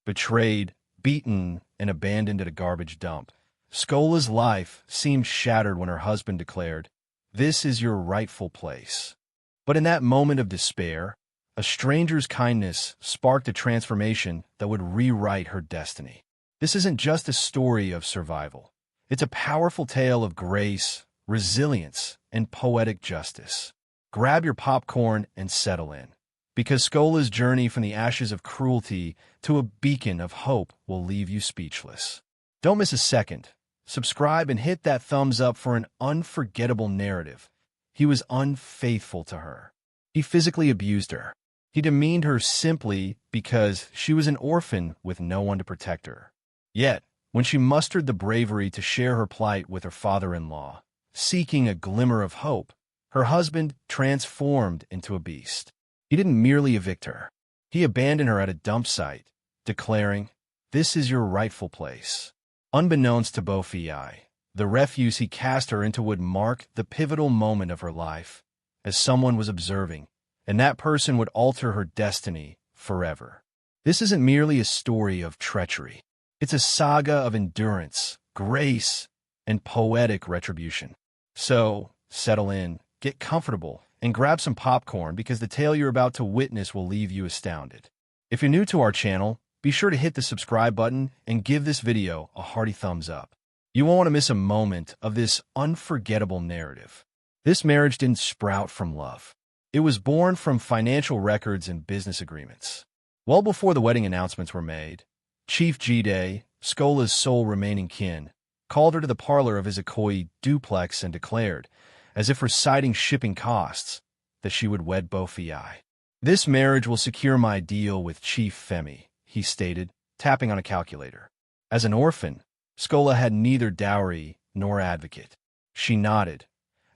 betrayed, beaten, and abandoned at a garbage dump. Skola's life seemed shattered when her husband declared, "This is your rightful place." But in that moment of despair, a stranger's kindness sparked a transformation that would rewrite her destiny. This isn't just a story of survival. It's a powerful tale of grace, resilience, and poetic justice. Grab your popcorn and settle in, because Skola's journey from the ashes of cruelty to a beacon of hope will leave you speechless. Don't miss a second. Subscribe and hit that thumbs up for an unforgettable narrative. He was unfaithful to her. He physically abused her. He demeaned her simply because she was an orphan with no one to protect her. Yet, when she mustered the bravery to share her plight with her father-in-law, seeking a glimmer of hope, her husband transformed into a beast. He didn't merely evict her. He abandoned her at a dump site, declaring, "This is your rightful place." Unbeknownst to Bofi, the refuse he cast her into would mark the pivotal moment of her life, as someone was observing, and that person would alter her destiny forever. This isn't merely a story of treachery. It's a saga of endurance, grace, and poetic retribution. So, settle in, get comfortable, and grab some popcorn because the tale you're about to witness will leave you astounded. If you're new to our channel, be sure to hit the subscribe button and give this video a hearty thumbs up. You won't want to miss a moment of this unforgettable narrative. This marriage didn't sprout from love. It was born from financial records and business agreements. Well before the wedding announcements were made, Chief Jide, Skola's sole remaining kin, called her to the parlor of his Ikoyi duplex and declared, as if reciting shipping costs, that she would wed Bofi. "This marriage will secure my deal with Chief Femi," he stated, tapping on a calculator. As an orphan, Skola had neither dowry nor advocate. She nodded,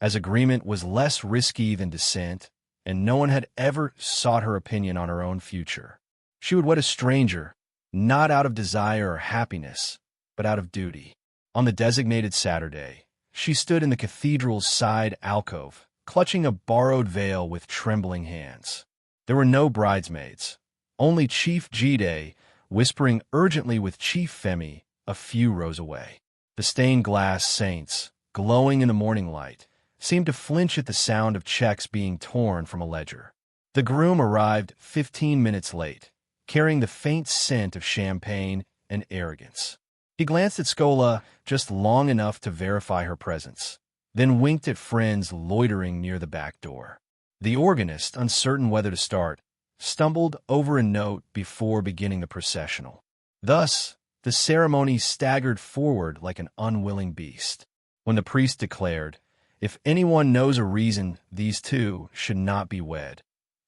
as agreement was less risky than dissent, and no one had ever sought her opinion on her own future. She would wed a stranger, not out of desire or happiness, but out of duty. On the designated Saturday, she stood in the cathedral's side alcove, clutching a borrowed veil with trembling hands. There were no bridesmaids, only Chief Jide, whispering urgently with Chief Femi a few rows away. The stained glass saints, glowing in the morning light, seemed to flinch at the sound of checks being torn from a ledger. The groom arrived 15 minutes late, carrying the faint scent of champagne and arrogance. He glanced at Skola just long enough to verify her presence, then winked at friends loitering near the back door. The organist, uncertain whether to start, stumbled over a note before beginning the processional. Thus, the ceremony staggered forward like an unwilling beast. When the priest declared, "If anyone knows a reason these two should not be wed,"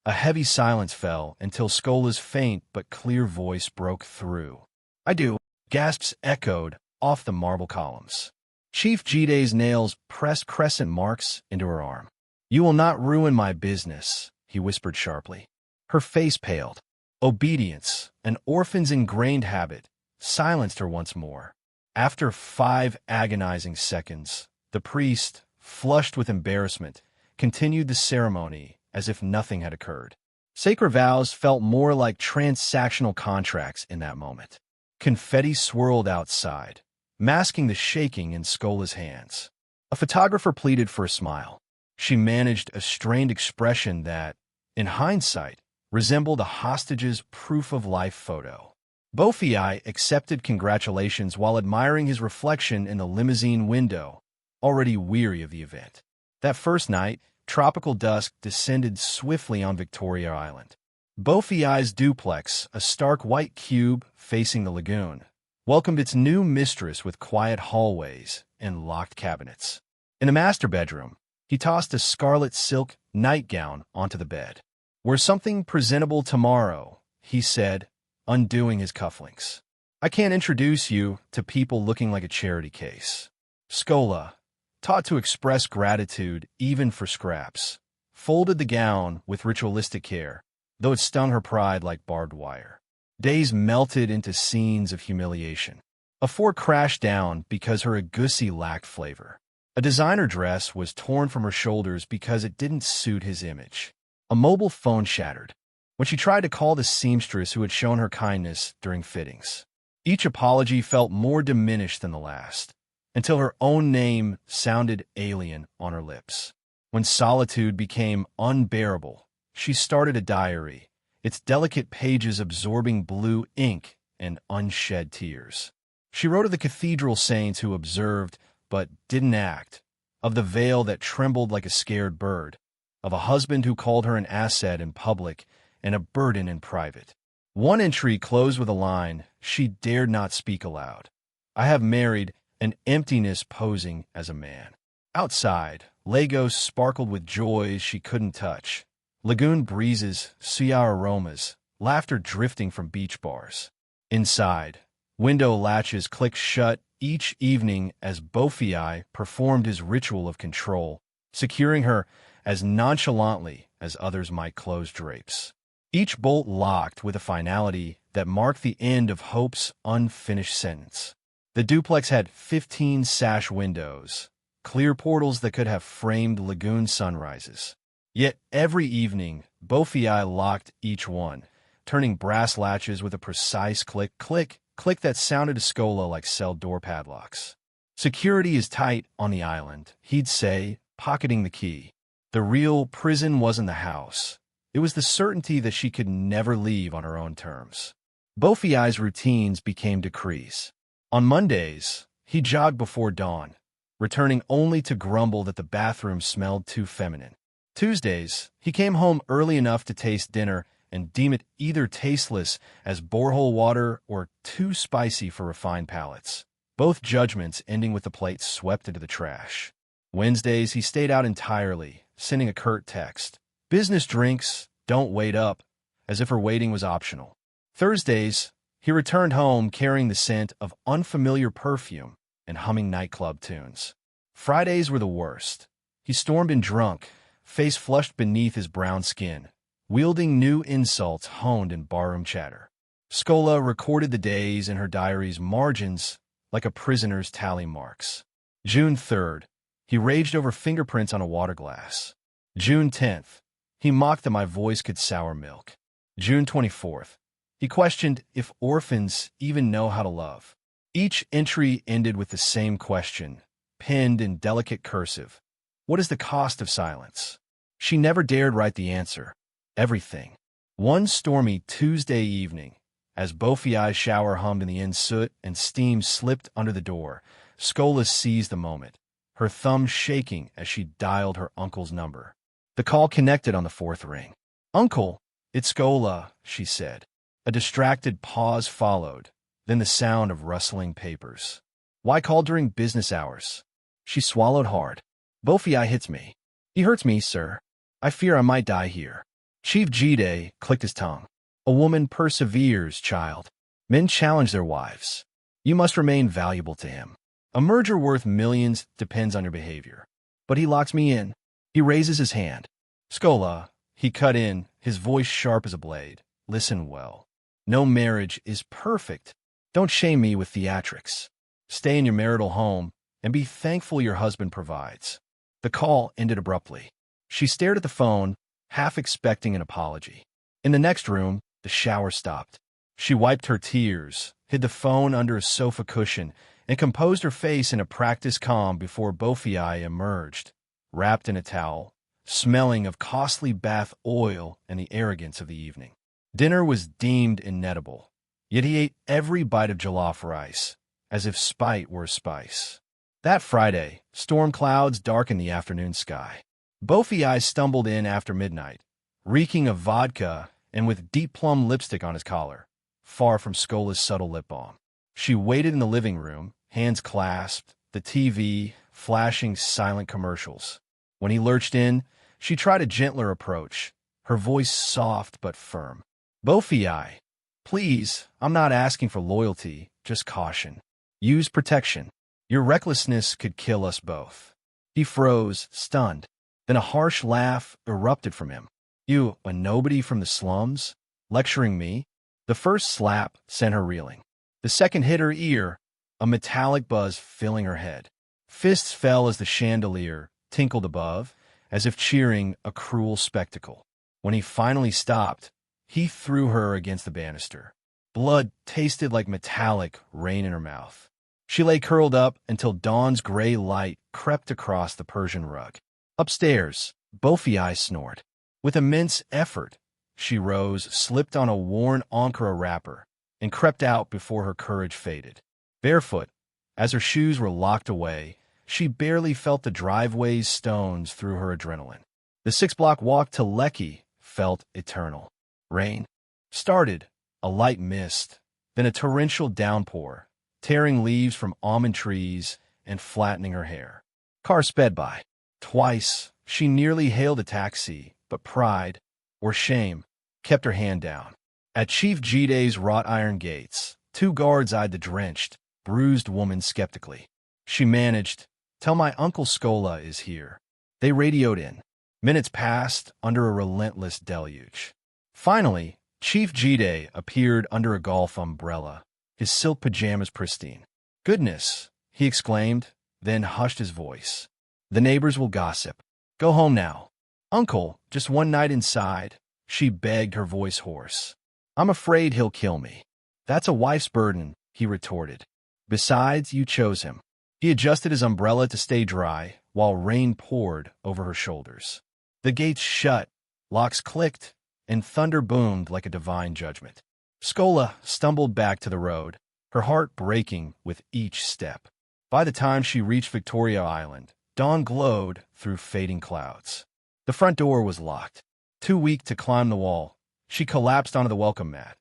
a heavy silence fell until Skola's faint but clear voice broke through. "I do," gasps echoed off the marble columns. Chief Jide's nails pressed crescent marks into her arm. "You will not ruin my business," he whispered sharply. Her face paled. Obedience, an orphan's ingrained habit, silenced her once more. After 5 agonizing seconds, the priest, flushed with embarrassment, continued the ceremony as if nothing had occurred. Sacred vows felt more like transactional contracts in that moment. Confetti swirled outside, masking the shaking in Skola's hands. A photographer pleaded for a smile. She managed a strained expression that, in hindsight, resembled a hostage's proof-of-life photo. Bofi accepted congratulations while admiring his reflection in the limousine window, already weary of the event. That first night, tropical dusk descended swiftly on Victoria Island. Bofi's duplex, a stark white cube facing the lagoon, welcomed its new mistress with quiet hallways and locked cabinets. In the master bedroom, he tossed a scarlet silk nightgown onto the bed. "Wear something presentable tomorrow," he said, undoing his cufflinks. "I can't introduce you to people looking like a charity case." Skola, taught to express gratitude even for scraps, folded the gown with ritualistic care, though it stung her pride like barbed wire. Days melted into scenes of humiliation. A fork crashed down because her agussi lacked flavor. A designer dress was torn from her shoulders because it didn't suit his image. A mobile phone shattered. when she tried to call the seamstress who had shown her kindness during fittings. Each apology felt more diminished than the last, until her own name sounded alien on her lips. When solitude became unbearable, she started a diary, its delicate pages absorbing blue ink and unshed tears. She wrote of the cathedral saints who observed but didn't act, of the veil that trembled like a scared bird, of a husband who called her an asset in public and a burden in private. One entry closed with a line she dared not speak aloud. I have married an emptiness posing as a man. Outside, Lagos sparkled with joys she couldn't touch. Lagoon breezes, sea aromas, laughter drifting from beach bars. Inside, window latches clicked shut each evening as Bofiai performed his ritual of control, securing her as nonchalantly as others might close drapes. Each bolt locked with a finality that marked the end of Hope's unfinished sentence. The duplex had 15 sash windows, clear portals that could have framed lagoon sunrises. Yet every evening, Bofiai locked each one, turning brass latches with a precise click, click, click that sounded to Scola like cell door padlocks. Security is tight on the island, he'd say, pocketing the key. The real prison wasn't the house. It was the certainty that she could never leave on her own terms. Bofiai's routines became decrees. On Mondays, he jogged before dawn, returning only to grumble that the bathroom smelled too feminine. Tuesdays, he came home early enough to taste dinner and deem it either tasteless as borehole water or too spicy for refined palates, both judgments ending with the plate swept into the trash. Wednesdays, he stayed out entirely, sending a curt text. Business drinks, don't wait up, as if her waiting was optional. Thursdays, he returned home carrying the scent of unfamiliar perfume and humming nightclub tunes. Fridays were the worst. He stormed in drunk, face flushed beneath his brown skin, wielding new insults honed in barroom chatter. Scola recorded the days in her diary's margins like a prisoner's tally marks. June 3rd, he raged over fingerprints on a water glass. June 10th, he mocked that my voice could sour milk. June 24th, he questioned if orphans even know how to love. Each entry ended with the same question, penned in delicate cursive. What is the cost of silence? She never dared write the answer. Everything. One stormy Tuesday evening, as Bofiai's shower hummed in the inn soot and steam slipped under the door, Scola seized the moment, her thumb shaking as she dialed her uncle's number. The call connected on the fourth ring. "Uncle, it's Scola," she said. A distracted pause followed, then the sound of rustling papers. "Why call during business hours?" She swallowed hard. "Bofiai hits me. He hurts me, sir. I fear I might die here." Chief Jide clicked his tongue. "A woman perseveres, child. Men challenge their wives. You must remain valuable to him. A merger worth millions depends on your behavior. But he locks me in." He raises his hand. "Scola," he cut in, his voice sharp as a blade. "Listen well. No marriage is perfect. Don't shame me with theatrics. Stay in your marital home and be thankful your husband provides." The call ended abruptly. She stared at the phone, half expecting an apology. In the next room, the shower stopped. She wiped her tears, hid the phone under a sofa cushion, and composed her face in a practiced calm before Bofiai emerged, wrapped in a towel, smelling of costly bath oil and the arrogance of the evening. Dinner was deemed inedible, yet he ate every bite of jollof rice, as if spite were a spice. That Friday, storm clouds darkened the afternoon sky. Bofiai stumbled in after midnight, reeking of vodka and with deep plum lipstick on his collar, far from Scola's subtle lip balm. She waited in the living room, hands clasped, the TV flashing silent commercials. When he lurched in, she tried a gentler approach, her voice soft but firm. "Bofiai, please, I'm not asking for loyalty, just caution. Use protection. Your recklessness could kill us both." He froze, stunned. Then a harsh laugh erupted from him. "You, a nobody from the slums? Lecturing me?" The first slap sent her reeling. The second hit her ear, a metallic buzz filling her head. Fists fell as the chandelier tinkled above, as if cheering a cruel spectacle. When he finally stopped, He threw her against the banister. Blood tasted like metallic rain in her mouth. She lay curled up until dawn's gray light crept across the Persian rug. Upstairs, Bofi snored. With immense effort, she rose, slipped on a worn Ankara wrapper, and crept out before her courage faded. Barefoot, as her shoes were locked away, she barely felt the driveway's stones through her adrenaline. The 6-block walk to Lekki felt eternal. Rain started, a light mist, then a torrential downpour, tearing leaves from almond trees and flattening her hair. Car sped by. Twice, she nearly hailed a taxi, but pride, or shame, kept her hand down. At Chief Jide's wrought iron gates, 2 guards eyed the drenched, bruised woman skeptically. She managed, "Tell my Uncle Skola is here." They radioed in. Minutes passed under a relentless deluge. Finally, Chief Jide appeared under a golf umbrella, his silk pajamas pristine. "Goodness," he exclaimed, then hushed his voice. "The neighbors will gossip. Go home now." "Uncle, just one night inside," she begged, her voice hoarse. "I'm afraid he'll kill me." "That's a wife's burden," he retorted. "Besides, you chose him." He adjusted his umbrella to stay dry, while rain poured over her shoulders. The gates shut, locks clicked, and thunder boomed like a divine judgment. Skola stumbled back to the road, her heart breaking with each step. By the time she reached Victoria Island, dawn glowed through fading clouds. The front door was locked. Too weak to climb the wall, she collapsed onto the welcome mat.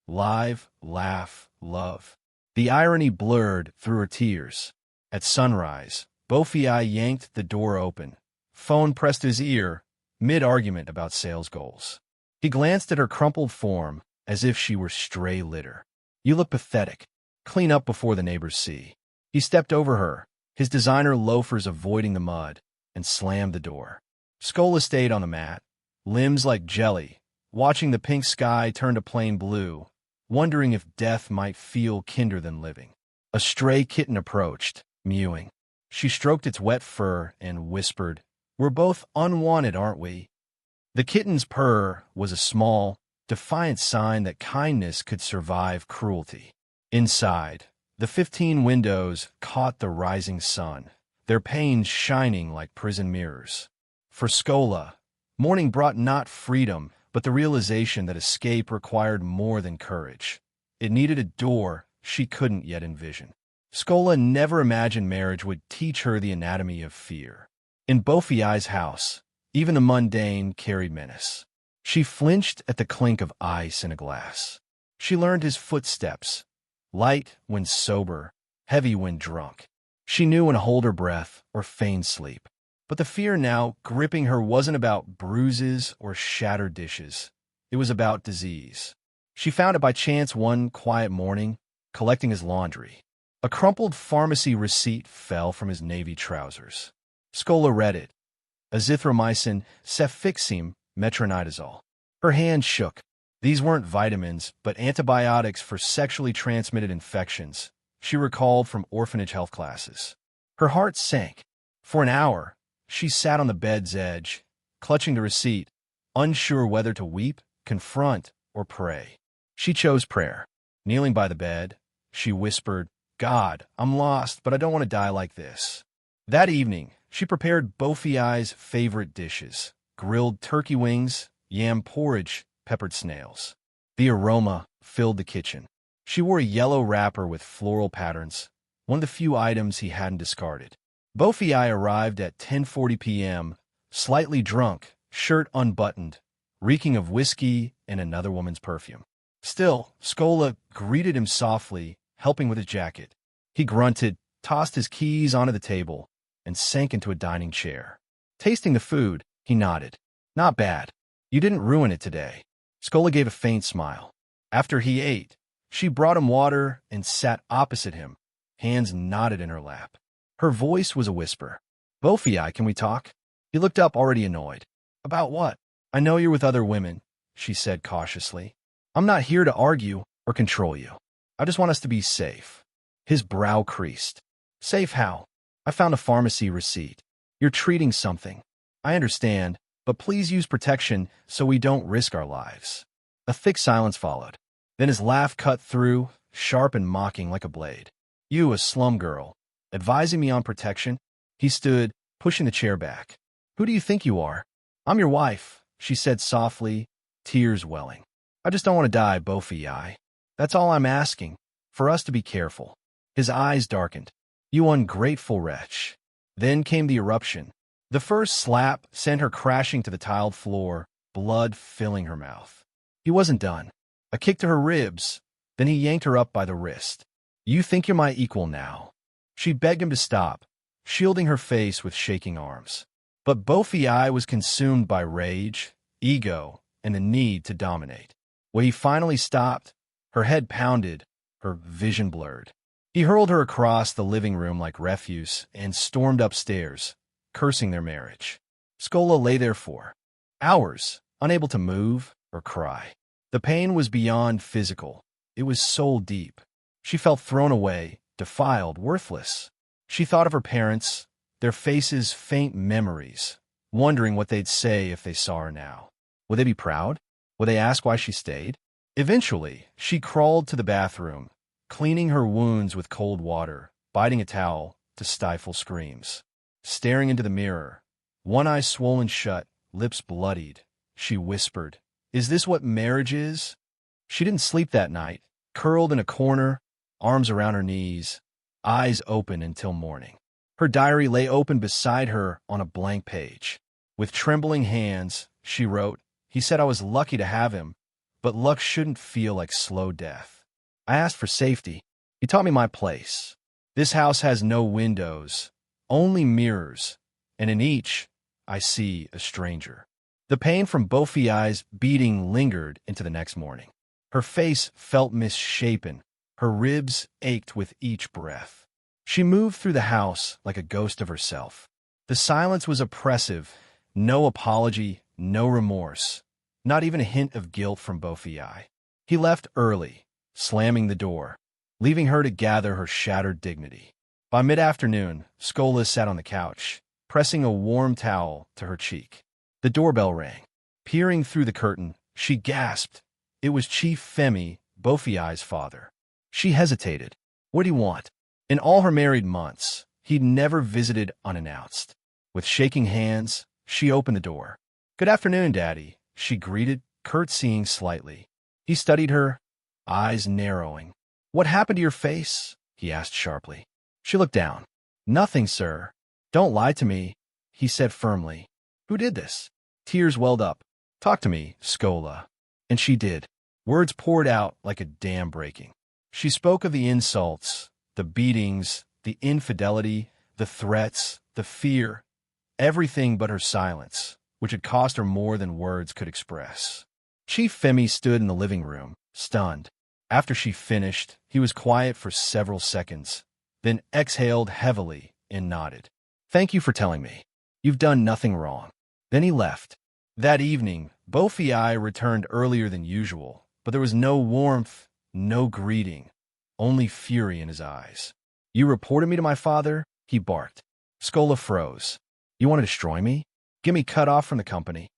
Live, laugh, love. The irony blurred through her tears. At sunrise, Bofi yanked the door open. Phone pressed to his ear, mid-argument about sales goals. He glanced at her crumpled form as if she were stray litter. "You look pathetic. Clean up before the neighbors see." He stepped over her, his designer loafers avoiding the mud, and slammed the door. Skola stayed on the mat, limbs like jelly, watching the pink sky turn to plain blue, wondering if death might feel kinder than living. A stray kitten approached, mewing. She stroked its wet fur and whispered, "We're both unwanted, aren't we?" The kitten's purr was a small, defiant sign that kindness could survive cruelty. Inside, the 15 windows caught the rising sun, their panes shining like prison mirrors. For Skola, morning brought not freedom, but the realization that escape required more than courage. It needed a door she couldn't yet envision. Skola never imagined marriage would teach her the anatomy of fear. In Bofi's house, even the mundane carried menace. She flinched at the clink of ice in a glass. She learned his footsteps, light when sober, heavy when drunk. She knew when to hold her breath or feign sleep. But the fear now gripping her wasn't about bruises or shattered dishes. It was about disease. She found it by chance one quiet morning, collecting his laundry. A crumpled pharmacy receipt fell from his navy trousers. Skola read it. Azithromycin, cefixime, metronidazole. Her hand shook. These weren't vitamins, but antibiotics for sexually transmitted infections, she recalled from orphanage health classes. Her heart sank. For an hour, she sat on the bed's edge, clutching the receipt, unsure whether to weep, confront, or pray. She chose prayer. Kneeling by the bed, she whispered, "God, I'm lost, but I don't want to die like this." That evening, she prepared Bofi's favorite dishes, grilled turkey wings, yam porridge, peppered snails. The aroma filled the kitchen. She wore a yellow wrapper with floral patterns, one of the few items he hadn't discarded. Bofi arrived at 10:40 p.m., slightly drunk, shirt unbuttoned, reeking of whiskey and another woman's perfume. Still, Skola greeted him softly, helping with his jacket. He grunted, tossed his keys onto the table, and sank into a dining chair. Tasting the food, he nodded. "Not bad. You didn't ruin it today." Skola gave a faint smile. After he ate, she brought him water and sat opposite him, hands knotted in her lap. Her voice was a whisper. "Bofi, can we talk?" He looked up, already annoyed. "About what?" "I know you're with other women," she said cautiously. "I'm not here to argue or control you. I just want us to be safe." His brow creased. "Safe how?" "I found a pharmacy receipt. You're treating something. I understand, but please use protection so we don't risk our lives." A thick silence followed. Then his laugh cut through, sharp and mocking like a blade. "You, a slum girl, advising me on protection?" He stood, pushing the chair back. "Who do you think you are?" "I'm your wife," she said softly, tears welling. "I just don't want to die, Bofi. That's all I'm asking, for us to be careful." His eyes darkened. "You ungrateful wretch." Then came the eruption. The first slap sent her crashing to the tiled floor, blood filling her mouth. He wasn't done. A kick to her ribs, then he yanked her up by the wrist. "You think you're my equal now." She begged him to stop, shielding her face with shaking arms. But Bofi was consumed by rage, ego, and the need to dominate. When he finally stopped, her head pounded, her vision blurred. He hurled her across the living room like refuse and stormed upstairs, cursing their marriage. Skola lay there for hours, unable to move or cry. The pain was beyond physical. It was soul deep. She felt thrown away, defiled, worthless. She thought of her parents, their faces faint memories, wondering what they'd say if they saw her now. Would they be proud? Would they ask why she stayed? Eventually, she crawled to the bathroom, cleaning her wounds with cold water, biting a towel to stifle screams. Staring into the mirror, one eye swollen shut, lips bloodied, she whispered, "Is this what marriage is?" She didn't sleep that night, curled in a corner, arms around her knees, eyes open until morning. Her diary lay open beside her on a blank page. With trembling hands, she wrote, "He said I was lucky to have him, but luck shouldn't feel like slow death. I asked for safety. He taught me my place. This house has no windows, only mirrors, and in each, I see a stranger." The pain from Bofi's beating lingered into the next morning. Her face felt misshapen. Her ribs ached with each breath. She moved through the house like a ghost of herself. The silence was oppressive. No apology, no remorse, not even a hint of guilt from Bofi. He left early, slamming the door, leaving her to gather her shattered dignity. By mid-afternoon, Skola sat on the couch, pressing a warm towel to her cheek. The doorbell rang. Peering through the curtain, she gasped. It was Chief Femi, Bofi's father. She hesitated. "What do you want?" In all her married months, he'd never visited unannounced. With shaking hands, she opened the door. "Good afternoon, Daddy," she greeted, curtsying slightly. He studied her, eyes narrowing. "What happened to your face?" he asked sharply. She looked down. "Nothing, sir." "Don't lie to me," he said firmly. "Who did this?" Tears welled up. "Talk to me, Skola." And she did. Words poured out like a dam breaking. She spoke of the insults, the beatings, the infidelity, the threats, the fear, everything but her silence, which had cost her more than words could express. Chief Femi stood in the living room, stunned. After she finished, he was quiet for several seconds, then exhaled heavily and nodded. "Thank you for telling me. You've done nothing wrong." Then he left. That evening, Bofi returned earlier than usual, but there was no warmth, no greeting, only fury in his eyes. "You reported me to my father?" he barked. Skola froze. "You want to destroy me? Get me cut off from the company?"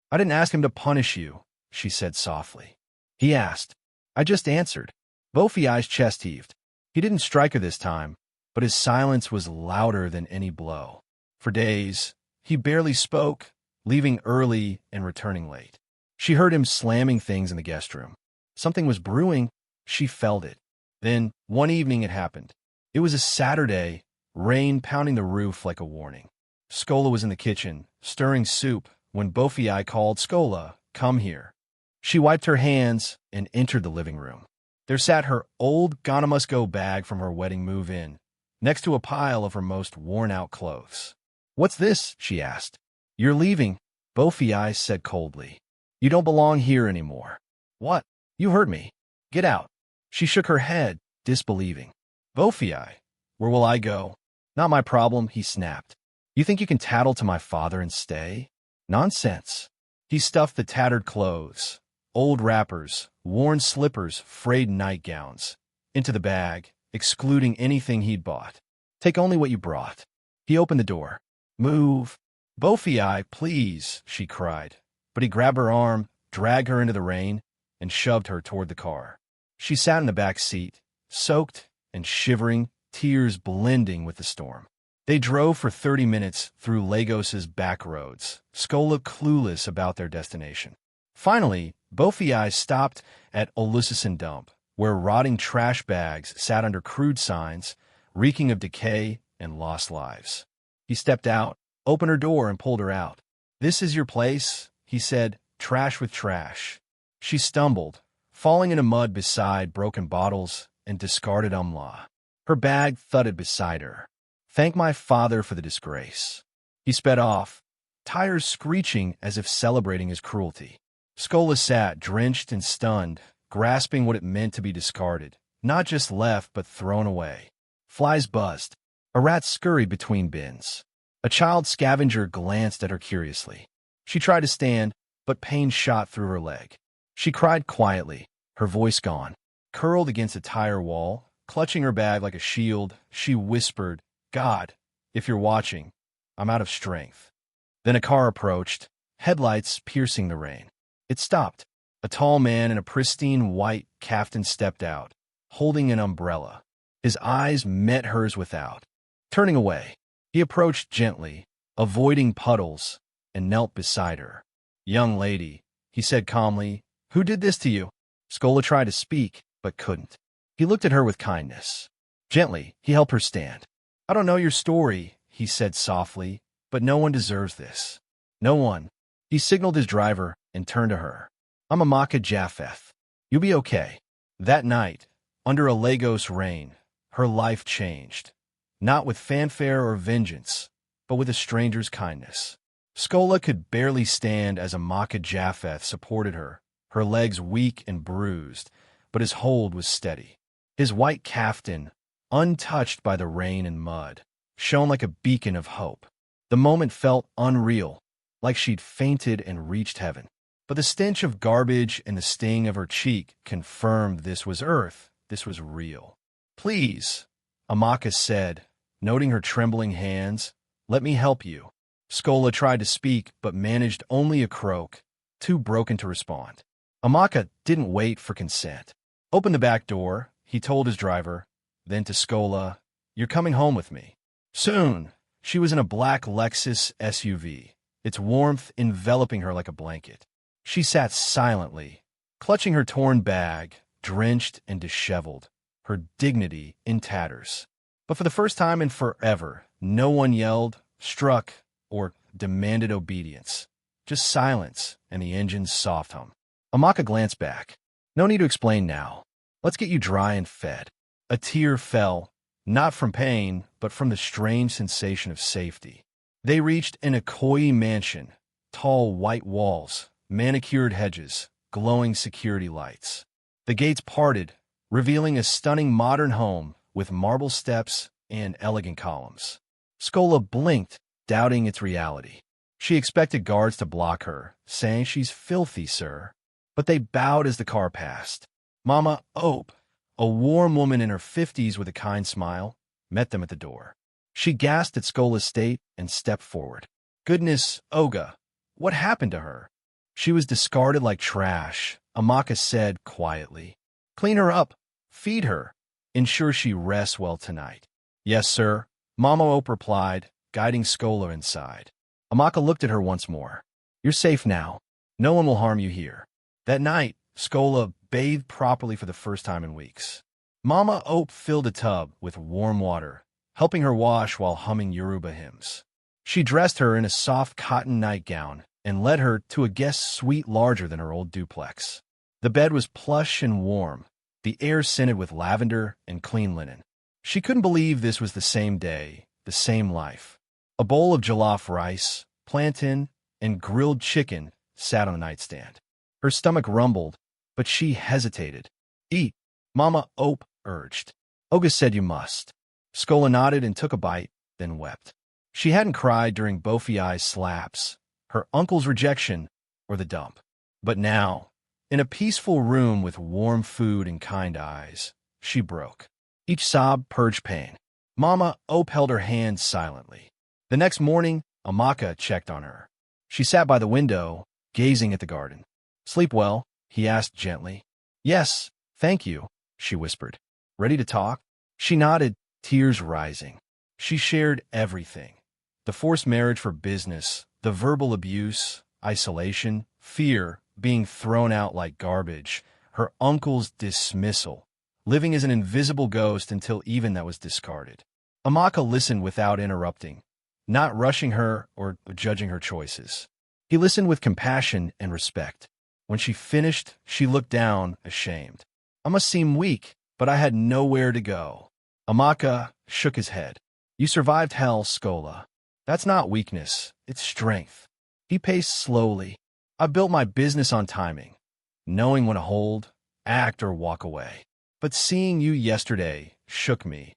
"I didn't ask him to punish you," she said softly. He asked. "I just answered." Bofi's chest heaved. He didn't strike her this time, but his silence was louder than any blow. For days, he barely spoke, leaving early and returning late. She heard him slamming things in the guest room. Something was brewing. She felt it. Then, one evening it happened. It was a Saturday, rain pounding the roof like a warning. Skola was in the kitchen, stirring soup, when Bofi called, "Skola, come here." She wiped her hands and entered the living room. There sat her old Ganamusco bag from her wedding move-in, next to a pile of her most worn-out clothes. "What's this?" she asked. "You're leaving," Bofi said coldly. "You don't belong here anymore." "What?" "You heard me. Get out." She shook her head, disbelieving. "Bofi, where will I go?" "Not my problem," he snapped. "You think you can tattle to my father and stay? Nonsense." He stuffed the tattered clothes, old wrappers, worn slippers, frayed nightgowns, into the bag, excluding anything he'd bought. "Take only what you brought." He opened the door. "Move." "Bofi, please," she cried. But he grabbed her arm, dragged her into the rain, and shoved her toward the car. She sat in the back seat, soaked and shivering, tears blending with the storm. They drove for 30 minutes through Lagos's back roads, Skola clueless about their destination. Finally, Bofiai stopped at Olusesun Dump, where rotting trash bags sat under crude signs, reeking of decay and lost lives. He stepped out, opened her door, and pulled her out. "This is your place," he said, "trash with trash." She stumbled, falling into mud beside broken bottles and discarded umla. Her bag thudded beside her. "Thank my father for the disgrace." He sped off, tires screeching as if celebrating his cruelty. Skola sat, drenched and stunned, grasping what it meant to be discarded, not just left but thrown away. Flies buzzed. A rat scurried between bins. A child scavenger glanced at her curiously. She tried to stand, but pain shot through her leg. She cried quietly, her voice gone. Curled against a tire wall, clutching her bag like a shield, she whispered, "God, if you're watching, I'm out of strength." Then a car approached, headlights piercing the rain. It stopped. A tall man in a pristine white kaftan stepped out, holding an umbrella. His eyes met hers without. Turning away, he approached gently, avoiding puddles, and knelt beside her. "Young lady," he said calmly, "who did this to you?" Skola tried to speak, but couldn't. He looked at her with kindness. Gently, he helped her stand. "I don't know your story," he said softly, "but no one deserves this. No one." He signaled his driver and turned to her. "I'm Amaka Japheth. You'll be okay." That night, under a Lagos rain, her life changed. Not with fanfare or vengeance, but with a stranger's kindness. Skola could barely stand as Amaka Japheth supported her, her legs weak and bruised, but his hold was steady. His white kaftan, untouched by the rain and mud, shone like a beacon of hope. The moment felt unreal, like she'd fainted and reached heaven. But the stench of garbage and the sting of her cheek confirmed this was Earth, this was real. "Please," Amaka said, noting her trembling hands, "let me help you." Skola tried to speak, but managed only a croak, too broken to respond. Amaka didn't wait for consent. "Open the back door," he told his driver, then to Skola, "You're coming home with me." Soon, she was in a black Lexus SUV, its warmth enveloping her like a blanket. She sat silently, clutching her torn bag, drenched and disheveled, her dignity in tatters. But for the first time in forever, no one yelled, struck, or demanded obedience. Just silence and the engine's soft hum. Amaka glanced back. "No need to explain now. Let's get you dry and fed." A tear fell, not from pain, but from the strange sensation of safety. They reached an Ikoyi mansion, tall white walls, manicured hedges, glowing security lights. The gates parted, revealing a stunning modern home with marble steps and elegant columns. Skola blinked, doubting its reality. She expected guards to block her, saying, "She's filthy, sir." But they bowed as the car passed. Mama Ope, a warm woman in her 50s with a kind smile, met them at the door. She gasped at Skola's state and stepped forward. "Goodness, Oga, what happened to her?" "She was discarded like trash," Amaka said quietly. "Clean her up, feed her, ensure she rests well tonight." "Yes, sir," Mama Ope replied, guiding Skola inside. Amaka looked at her once more. "You're safe now. No one will harm you here." That night, Skola bathed properly for the first time in weeks. Mama Ope filled a tub with warm water, helping her wash while humming Yoruba hymns. She dressed her in a soft cotton nightgown and led her to a guest suite larger than her old duplex. The bed was plush and warm, the air scented with lavender and clean linen. She couldn't believe this was the same day, the same life. A bowl of jollof rice, plantain, and grilled chicken sat on the nightstand. Her stomach rumbled, but she hesitated. "Eat," Mama Ope urged. "Oga said you must." Skola nodded and took a bite, then wept. She hadn't cried during Bofiai's slaps, her uncle's rejection, or the dump. But now, in a peaceful room with warm food and kind eyes, she broke. Each sob purged pain. Mama Ope held her hand silently. The next morning, Amaka checked on her. She sat by the window, gazing at the garden. "Sleep well," he asked gently. Yes, thank you, she whispered. Ready to talk? She nodded, tears rising. She shared everything. The forced marriage for business, the verbal abuse, isolation, fear, being thrown out like garbage, her uncle's dismissal, living as an invisible ghost until even that was discarded. Amaka listened without interrupting, not rushing her or judging her choices. He listened with compassion and respect. When she finished, she looked down, ashamed. I must seem weak, but I had nowhere to go. Amaka shook his head. You survived hell, Skola. That's not weakness, it's strength. He paced slowly. I built my business on timing, knowing when to hold, act, or walk away. But seeing you yesterday shook me.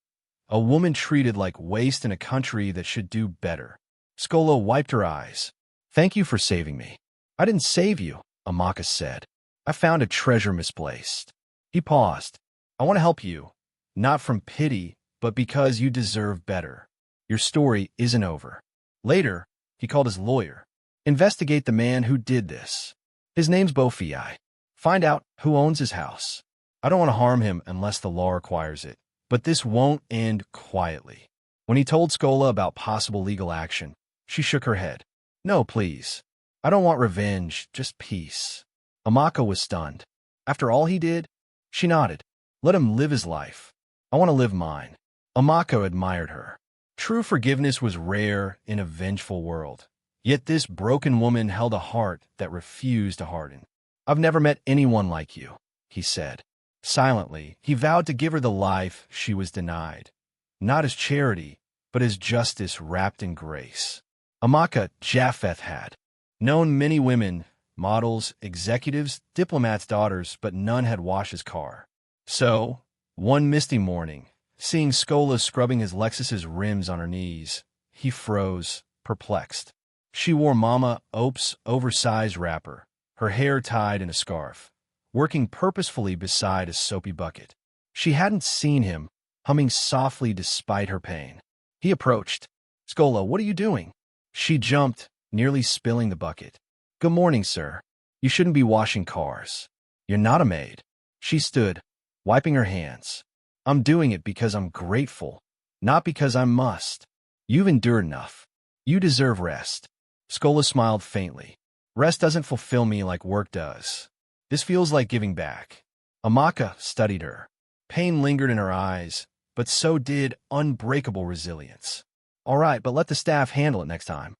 A woman treated like waste in a country that should do better. Skola wiped her eyes. Thank you for saving me. I didn't save you, Amaka said. I found a treasure misplaced. He paused. I want to help you, not from pity, but because you deserve better. Your story isn't over. Later, he called his lawyer. Investigate the man who did this. His name's Bofi. Find out who owns his house. I don't want to harm him unless the law requires it. But this won't end quietly. When he told Skola about possible legal action, she shook her head. No, please. I don't want revenge, just peace. Amaka was stunned. After all he did? She nodded. Let him live his life. I want to live mine. Amaka admired her. True forgiveness was rare in a vengeful world. Yet this broken woman held a heart that refused to harden. I've never met anyone like you, he said. Silently, he vowed to give her the life she was denied. Not as charity, but as justice wrapped in grace. Amaka Japheth had known many women, models, executives, diplomats' daughters, but none had washed his car. So, one misty morning, seeing Skola scrubbing his Lexus's rims on her knees, he froze, perplexed. She wore Mama Ope's oversized wrapper, her hair tied in a scarf, working purposefully beside a soapy bucket. She hadn't seen him, humming softly despite her pain. He approached. Skola, what are you doing? She jumped, nearly spilling the bucket. Good morning, sir. You shouldn't be washing cars. You're not a maid. She stood, wiping her hands. I'm doing it because I'm grateful, not because I must. You've endured enough. You deserve rest. Skola smiled faintly. Rest doesn't fulfill me like work does. This feels like giving back. Amaka studied her. Pain lingered in her eyes, but so did unbreakable resilience. All right, but let the staff handle it next time.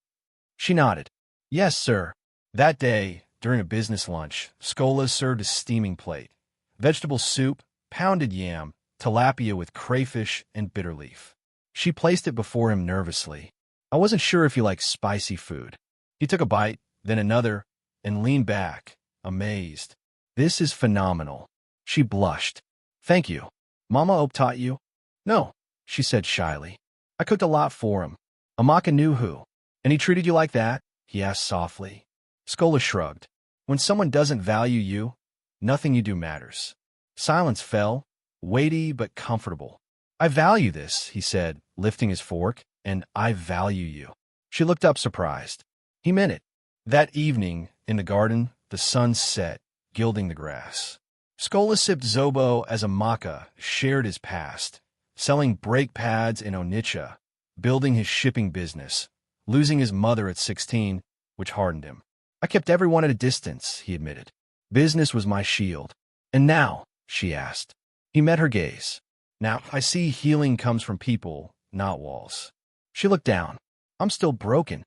She nodded. Yes, sir. That day, during a business lunch, Skola served a steaming plate. Vegetable soup, pounded yam, tilapia with crayfish and bitter leaf. She placed it before him nervously. I wasn't sure if you like spicy food. He took a bite, then another, and leaned back, amazed. This is phenomenal. She blushed. Thank you. Mama Ope taught you? No, she said shyly. I cooked a lot for him. Amaka knew who. And he treated you like that? He asked softly. Skola shrugged. When someone doesn't value you, nothing you do matters. Silence fell, weighty but comfortable. I value this, he said, lifting his fork, and I value you. She looked up surprised. He meant it. That evening, in the garden, the sun set, gilding the grass. Skola sipped Zobo as Amaka shared his past, selling brake pads in Onitsha, building his shipping business, losing his mother at 16, which hardened him. I kept everyone at a distance, he admitted. Business was my shield. And now, she asked. He met her gaze. Now, I see healing comes from people, not walls. She looked down. I'm still broken.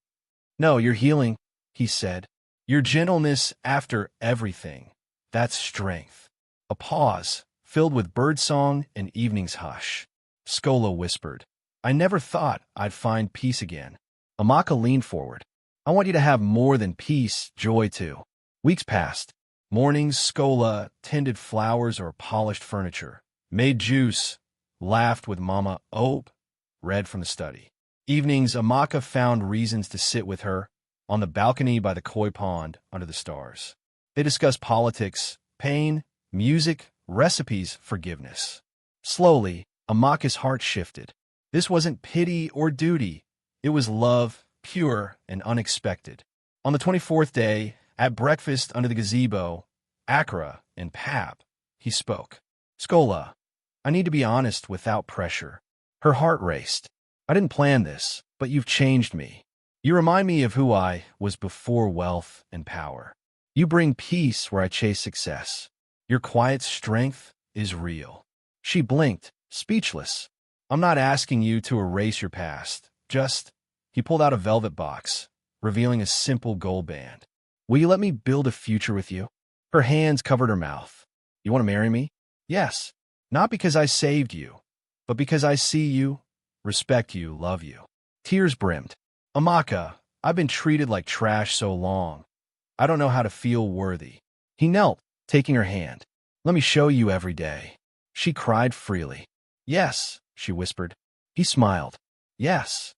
No, you're healing, he said. Your gentleness after everything. That's strength. A pause, filled with birdsong and evening's hush. Skola whispered. I never thought I'd find peace again. Amaka leaned forward. I want you to have more than peace, joy too. Weeks passed. Mornings, Skola tended flowers or polished furniture, made juice, laughed with Mama Ope, read from the study. Evenings, Amaka found reasons to sit with her on the balcony by the koi pond under the stars. They discussed politics, pain, music, recipes, forgiveness. Slowly, Amaka's heart shifted. This wasn't pity or duty. It was love, pure and unexpected. On the 24th day, at breakfast under the gazebo, Accra and Pap, he spoke. Skola, I need to be honest without pressure. Her heart raced. I didn't plan this, but you've changed me. You remind me of who I was before wealth and power. You bring peace where I chase success. Your quiet strength is real. She blinked, speechless. I'm not asking you to erase your past. He pulled out a velvet box, revealing a simple gold band. Will you let me build a future with you? Her hands covered her mouth. You want to marry me? Yes. Not because I saved you, but because I see you, respect you, love you. Tears brimmed. Amaka, I've been treated like trash so long. I don't know how to feel worthy. He knelt, taking her hand. Let me show you every day. She cried freely. Yes, she whispered. He smiled. Yes.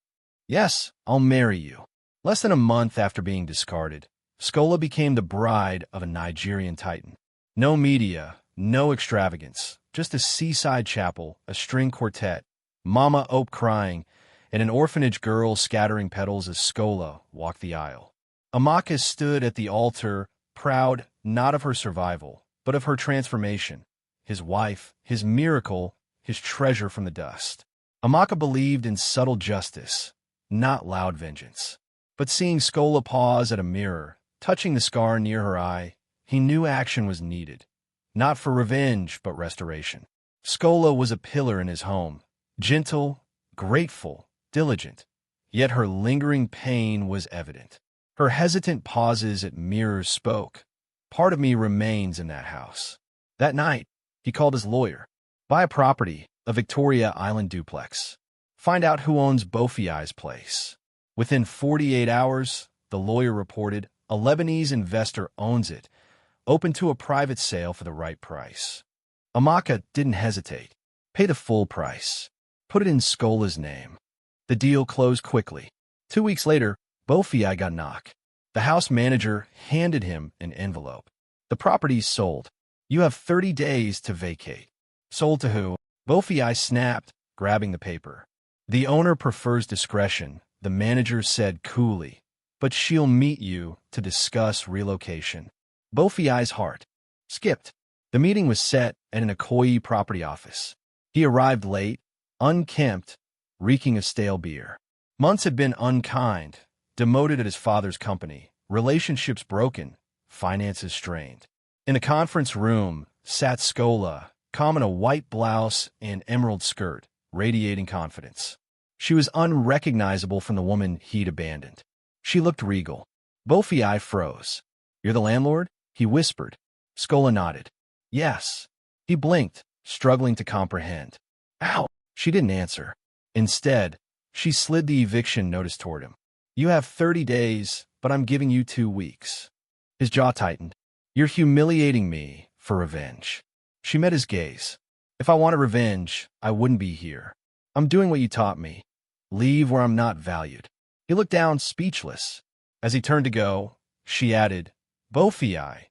Yes, I'll marry you. Less than a month after being discarded, Skola became the bride of a Nigerian titan. No media, no extravagance, just a seaside chapel, a string quartet, Mama Ope crying, and an orphanage girl scattering petals as Skola walked the aisle. Amaka stood at the altar, proud not of her survival, but of her transformation. His wife, his miracle, his treasure from the dust. Amaka believed in subtle justice, not loud vengeance. But seeing Skola pause at a mirror, touching the scar near her eye, he knew action was needed. Not for revenge, but restoration. Skola was a pillar in his home, gentle, grateful, diligent. Yet her lingering pain was evident. Her hesitant pauses at mirrors spoke. Part of me remains in that house. That night, he called his lawyer. Buy a property, a Victoria Island duplex. Find out who owns Bofiai's place. Within 48 hours, the lawyer reported, a Lebanese investor owns it, open to a private sale for the right price. Amaka didn't hesitate. Pay the full price. Put it in Skola's name. The deal closed quickly. 2 weeks later, Bofiai got knocked. The house manager handed him an envelope. The property's sold. You have 30 days to vacate. Sold to who? Bofiai snapped, grabbing the paper. The owner prefers discretion, the manager said coolly, but she'll meet you to discuss relocation. Bofiai's heart skipped. The meeting was set at an Ikoyi property office. He arrived late, unkempt, reeking of stale beer. Months had been unkind, demoted at his father's company, relationships broken, finances strained. In a conference room sat Skola, calm in a white blouse and emerald skirt, radiating confidence. She was unrecognizable from the woman he'd abandoned. She looked regal. Bofiai froze. You're the landlord? He whispered. Skola nodded. Yes. He blinked, struggling to comprehend. Ow! She didn't answer. Instead, she slid the eviction notice toward him. You have 30 days, but I'm giving you 2 weeks. His jaw tightened. You're humiliating me for revenge. She met his gaze. If I wanted revenge, I wouldn't be here. I'm doing what you taught me. Leave where I'm not valued. He looked down, speechless. As he turned to go, she added, Bofiai,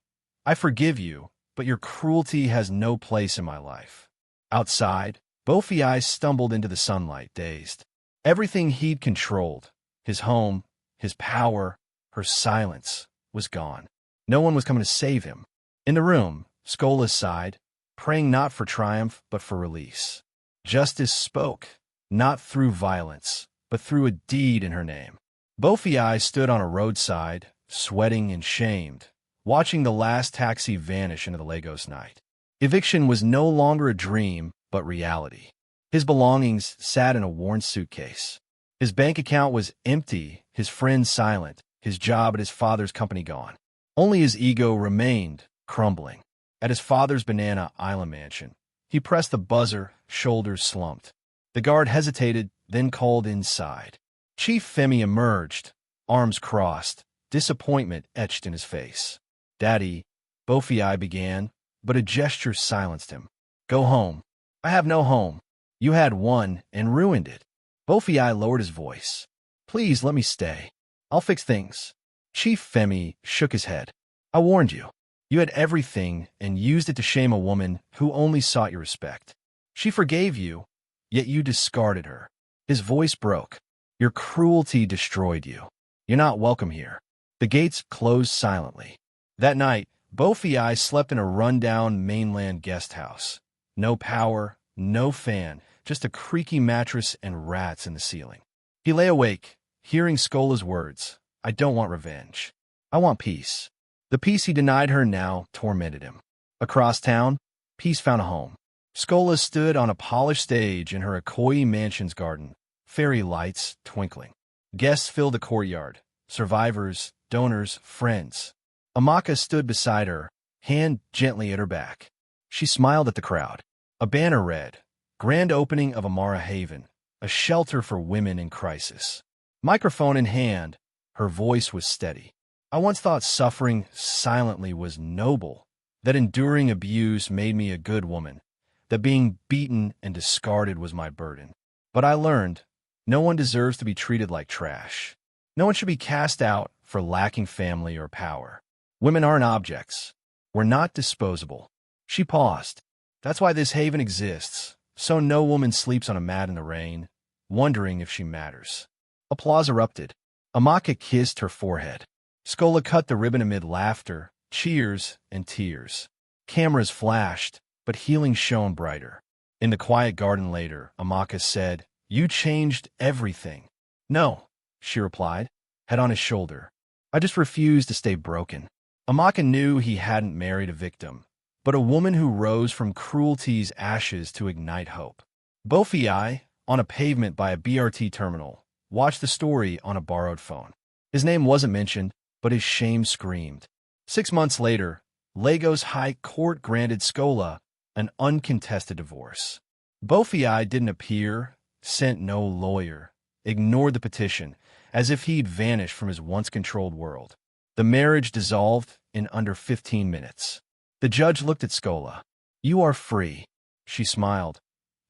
I forgive you, but your cruelty has no place in my life. Outside, Bofiai stumbled into the sunlight, dazed. Everything he'd controlled, his home, his power, her silence, was gone. No one was coming to save him. In the room, Skola sighed, praying not for triumph, but for release. Justice spoke, not through violence, but through a deed in her name. Bofiai stood on a roadside, sweating and shamed, watching the last taxi vanish into the Lagos night. Eviction was no longer a dream, but reality. His belongings sat in a worn suitcase. His bank account was empty, his friends silent, his job at his father's company gone. Only his ego remained, crumbling. At his father's Banana Island mansion, he pressed the buzzer, shoulders slumped. The guard hesitated, then called inside. Chief Femi emerged, arms crossed, disappointment etched in his face. Daddy, Bofiai began, but a gesture silenced him. Go home. I have no home. You had one and ruined it. Bofiai lowered his voice. Please let me stay. I'll fix things. Chief Femi shook his head. I warned you. You had everything and used it to shame a woman who only sought your respect. She forgave you, yet you discarded her. His voice broke. Your cruelty destroyed you. You're not welcome here. The gates closed silently. That night, Bofi slept in a rundown mainland guest house. No power, no fan, just a creaky mattress and rats in the ceiling. He lay awake, hearing Skola's words, "I don't want revenge. I want peace." The peace he denied her now tormented him. Across town, peace found a home. Skola stood on a polished stage in her Ikoyi mansion's garden, fairy lights twinkling. Guests filled the courtyard, survivors, donors, friends. Amaka stood beside her, hand gently at her back. She smiled at the crowd. A banner read, "Grand Opening of Amara Haven, a shelter for women in crisis." Microphone in hand, her voice was steady. "I once thought suffering silently was noble, that enduring abuse made me a good woman, that being beaten and discarded was my burden. But I learned, no one deserves to be treated like trash. No one should be cast out for lacking family or power. Women aren't objects. We're not disposable." She paused. "That's why this haven exists, so no woman sleeps on a mat in the rain, wondering if she matters." Applause erupted. Amaka kissed her forehead. Skola cut the ribbon amid laughter, cheers, and tears. Cameras flashed, but healing shone brighter. In the quiet garden later, Amaka said, "You changed everything." "No," she replied, head on his shoulder. "I just refused to stay broken." Amaka knew he hadn't married a victim, but a woman who rose from cruelty's ashes to ignite hope. Bofi, on a pavement by a BRT terminal, watched the story on a borrowed phone. His name wasn't mentioned, but his shame screamed. 6 months later, Lagos High Court granted Skola an uncontested divorce. Bofi didn't appear, sent no lawyer, ignored the petition, as if he'd vanished from his once-controlled world. The marriage dissolved in under 15 minutes. The judge looked at Skola. "You are free." She smiled,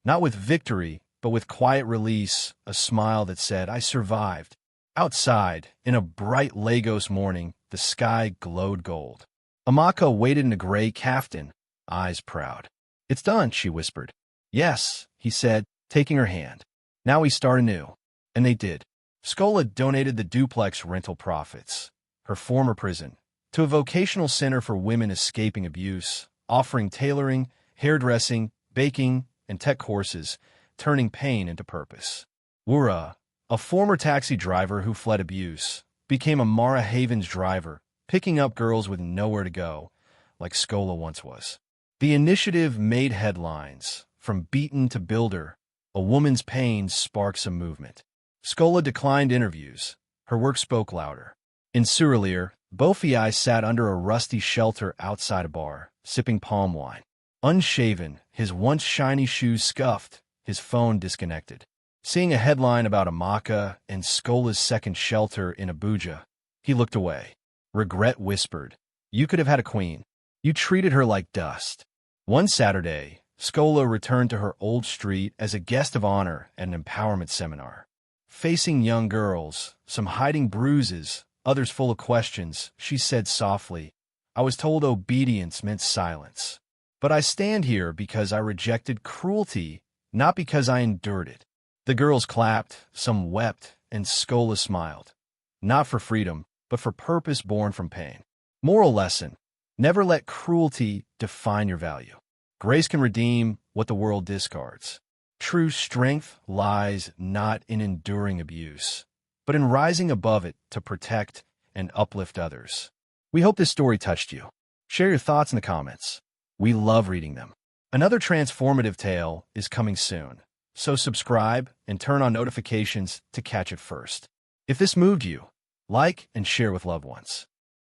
not with victory, but with quiet release, a smile that said, "I survived." Outside, in a bright Lagos morning, the sky glowed gold. Amaka waited in a gray kaftan, eyes proud. "It's done," she whispered. "Yes," he said, taking her hand. "Now we start anew." And they did. Skola donated the duplex rental profits, her former prison, to a vocational center for women escaping abuse, offering tailoring, hairdressing, baking, and tech courses, turning pain into purpose. Wura, a former taxi driver who fled abuse, became a Mara Haven's driver, picking up girls with nowhere to go, like Skola once was. The initiative made headlines. From beaten to builder, a woman's pain sparks a movement. Skola declined interviews. Her work spoke louder. In Surelier, Bofi sat under a rusty shelter outside a bar, sipping palm wine. Unshaven, his once shiny shoes scuffed, his phone disconnected. Seeing a headline about Amaka and Skola's second shelter in Abuja, he looked away. Regret whispered, "You could have had a queen. You treated her like dust." One Saturday, Skola returned to her old street as a guest of honor at an empowerment seminar. Facing young girls, some hiding bruises, others full of questions, she said softly, "I was told obedience meant silence. But I stand here because I rejected cruelty, not because I endured it." The girls clapped, some wept, and Skola smiled. Not for freedom, but for purpose born from pain. Moral lesson: never let cruelty define your value. Grace can redeem what the world discards. True strength lies not in enduring abuse, but in rising above it to protect and uplift others. We hope this story touched you. Share your thoughts in the comments. We love reading them. Another transformative tale is coming soon, so subscribe and turn on notifications to catch it first. If this moved you, like and share with loved ones.